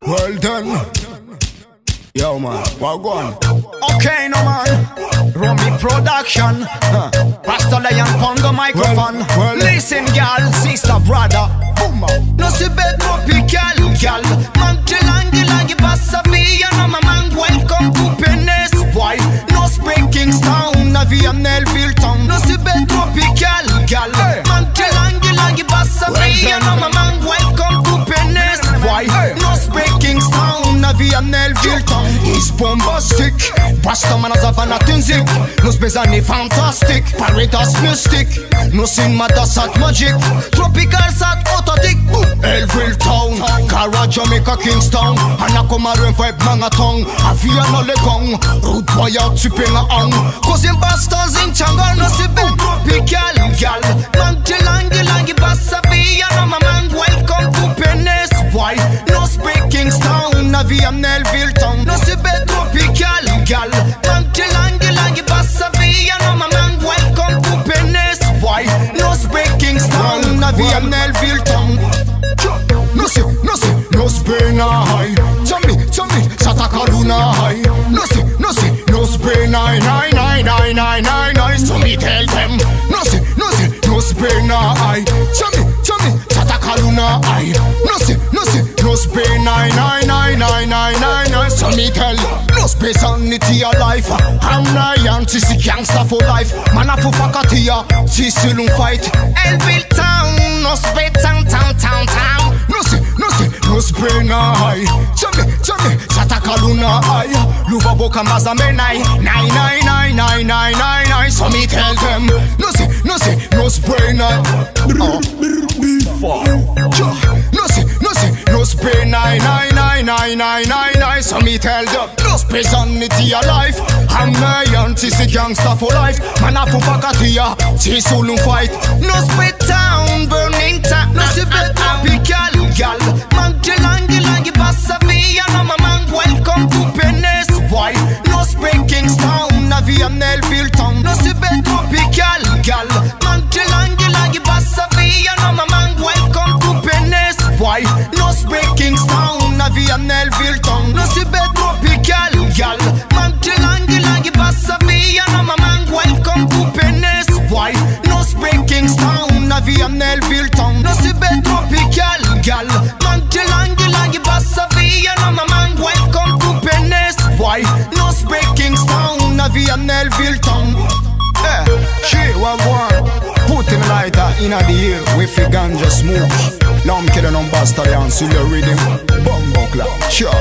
Well done. Yo man, what going? Okay, no man. Rummy production. Pastor Lion on the microphone. Listen, girl, sister, brother. Boom. No se bet tropical, girl. Man, langi passa via. No man, welcome to Penis. Boy, no speaking town. Na via Nelville town. No se bet tropical, girl. Man, langi passa via. No man, welcome to Penis. Boy, no speaking town. Na via Nelville town. Is bombastic. Pastor man as a fanatic. Nos bezani fantastic. Paritas mystic. No sin mata sat magic. Tropical sat autotic. Elville town. Cara Jamaica Kingston. Anakoma ren vibe manga tong. Avia no le gong. Rude boy out tipping a on. Cause in bastards in Changa. No si ben tropical gal. Langi passa via. No my man welcome to Penis. Boy no speaking town. Na via Nelville town. No si ben tropical gal. Langi passa via. No my man welcome to Penis. Boy no speaking town. Na via Nelville town. No Spain high. Tell me, Santa Caruna high. No Spain nine. So me tell them. No Spain high. Tell me, Santa Caruna high. No Spain nine. So me tell. No space sanity a life. I'm Ryan, sissy gangsta for life. Man a for fakatia, sissy lung fight. Elville town, no Spain town. No Spain high. Tell me, Santa Caruna high. Luva boka mazame nine. So me tell them. No Spain high. No Spain nine. So me tell them. No space sanity a life. I'm Ryan, sissy gangsta for life. Man a for fakatia, sissy lung fight. No Spain town, burning town. No Spain tropical gal. Langi passa via. No my man welcome to Penis. Boy no speaking town. Na via Nelville town. No si ben tropical gal. Langi passa via. No my man welcome to Penis. Boy no speaking town. Na via Nelville town. No si ben tropical gal. Langi passa via. No my man welcome to Penis. Boy no speaking town. Na via Nelville town. No si ben tropical gal. Langi passa via. No my man welcome to Penis. Boy no speaking town. Na via Nelville town. She what one. Put in a lighter in the ear with a ganja smoke. Lam killing on Bastard and see the rhythm. Bumbo clap. Sure.